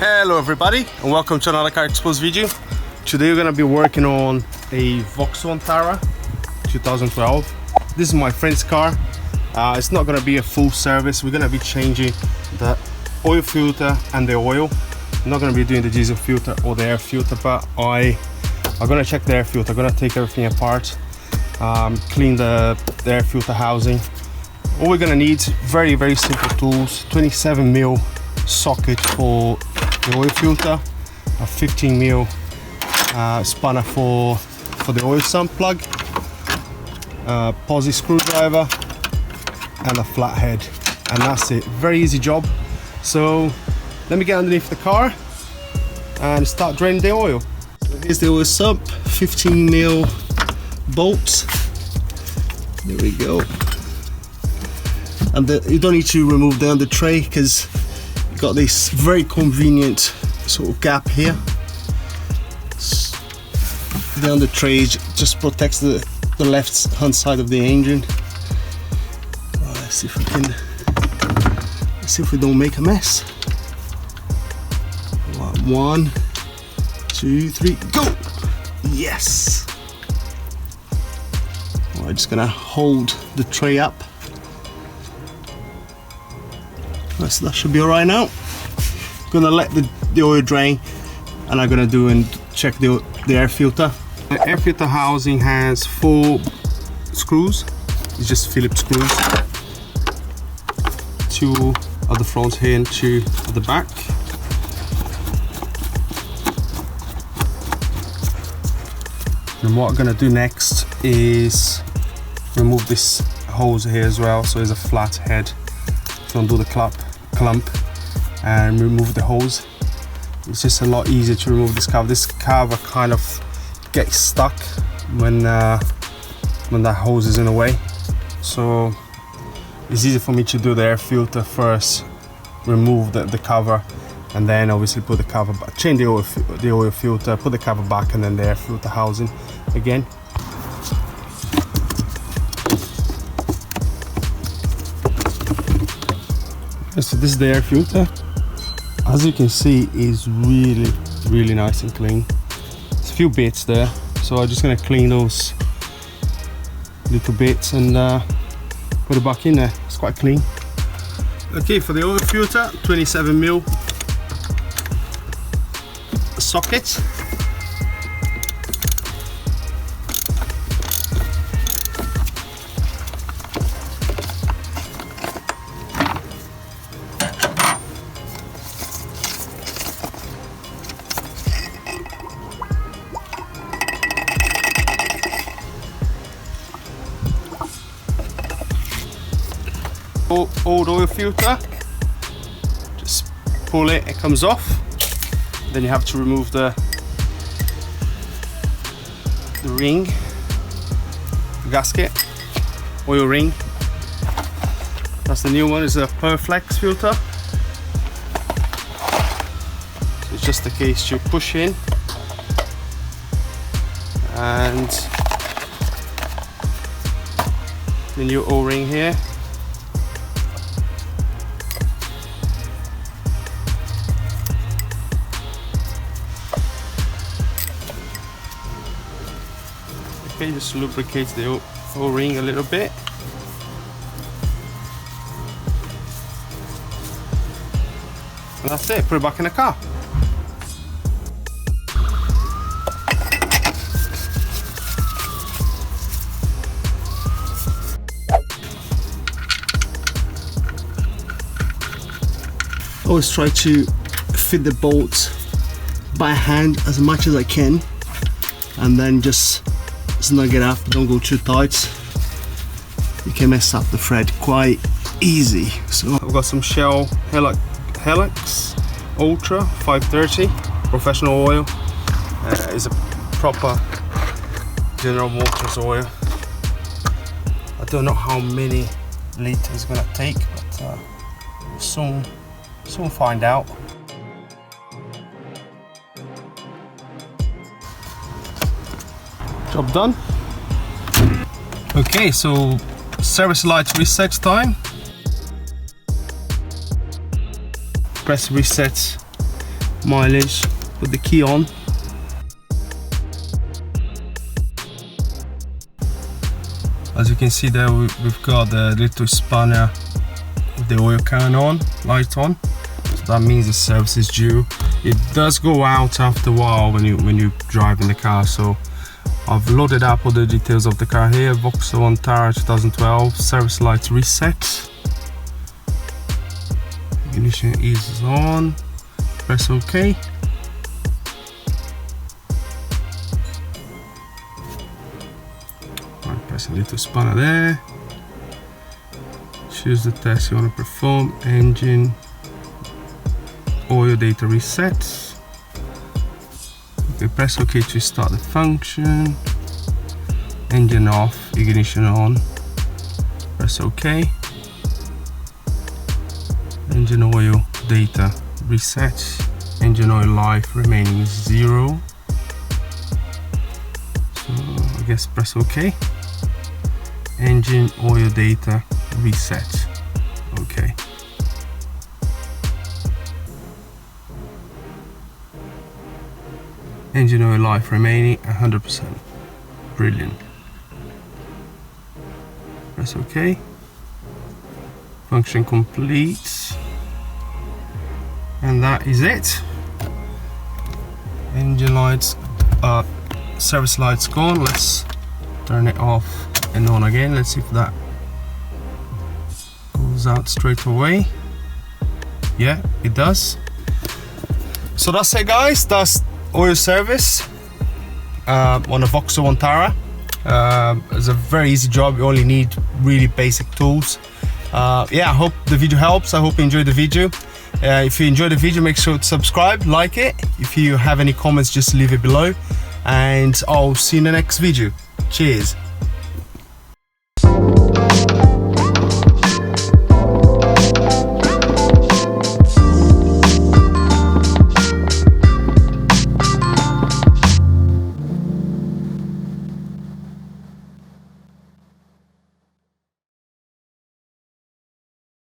Hello everybody and welcome to another Carsexposed video. Today we're going to be working on a Vauxhall Antara 2012. This is my friend's car. It's not going to be a full service. We're going to be changing the oil filter and the oil. I'm not going to be doing the diesel filter or the air filter, but I'm going to check the air filter. I'm going to take everything apart, clean the air filter housing. All we're going to need, very simple tools: 27mm socket for the oil filter, a 15mm spanner for the oil sump plug, a posi screwdriver and a flathead, and that's it. Very easy job. So let me get underneath the car and start draining the oil. So here's the oil sump, 15mm bolts. There we go. And you don't need to remove the under tray because you've got this very convenient sort of gap here. The under tray just protects the left hand side of the engine. Let's see if we don't make a mess. 1, 2, 3, go! Yes! I'm just gonna hold the tray up. So that should be all right now. Gonna let the oil drain, and I'm gonna do and check the air filter. The air filter housing has 4 screws. It's just Phillips screws. 2 at the front here and 2 at the back. And what I'm gonna do next is remove this hose here as well, so it's a flat head. So undo the clamp and remove the hose. It's just a lot easier to remove this cover. This cover kind of gets stuck when that hose is in the way. So it's easy for me to do the air filter first, remove the cover, and then obviously put the cover back, change the oil filter, put the cover back, and then the air filter housing again. So this is the air filter. As you can see, is really nice and clean. There's a few bits there, so I'm just gonna clean those little bits and put it back in there. It's quite clean. Okay, for the oil filter, 27mm socket. Old oil filter, just pull it, it comes off. Then you have to remove the ring, the gasket, oil ring. That's the new one, is a Perflex filter. So it's just a case to push in and the new O-ring here. Okay, just lubricate the O-ring a little bit. And that's it, put it back in the car. Always try to fit the bolts by hand as much as I can, and then just snug it up. Don't go too tight. You can mess up the thread quite easy. So I've got some Shell Helix Ultra 530 professional oil. It's a proper General Motors oil. I don't know how many liters it's gonna take, but soon find out. Job done. Okay, so service light reset time. Press reset mileage. Put the key on. As you can see there, we've got the little spanner, the oil can on, light on. So that means the service is due. It does go out after a while when you drive in the car. So I've loaded up all the details of the car here. Vauxhall Antara 2012, service lights reset. Ignition is on. Press OK. Press a little spanner there. Choose the test you want to perform. Engine, oil data reset. Okay, press OK to start the function. Engine off, ignition on. Press OK. Engine oil data reset. Engine oil life remaining 0. So I guess press OK. Engine oil data reset. Okay. Engine oil life remaining 100%. Brilliant. Press OK. Function complete. And that is it. Engine lights, service lights gone. Let's turn it off and on again. Let's see if that goes out straight away. Yeah, it does. So that's it, guys. That's oil service on a Vauxhall Antara. It's a very easy job. You only need really basic tools. Yeah, I hope the video helps. I hope you enjoyed the video. If you enjoyed the video, make sure to subscribe, like it. If you have any comments, just leave it below. And I'll see you in the next video. Cheers.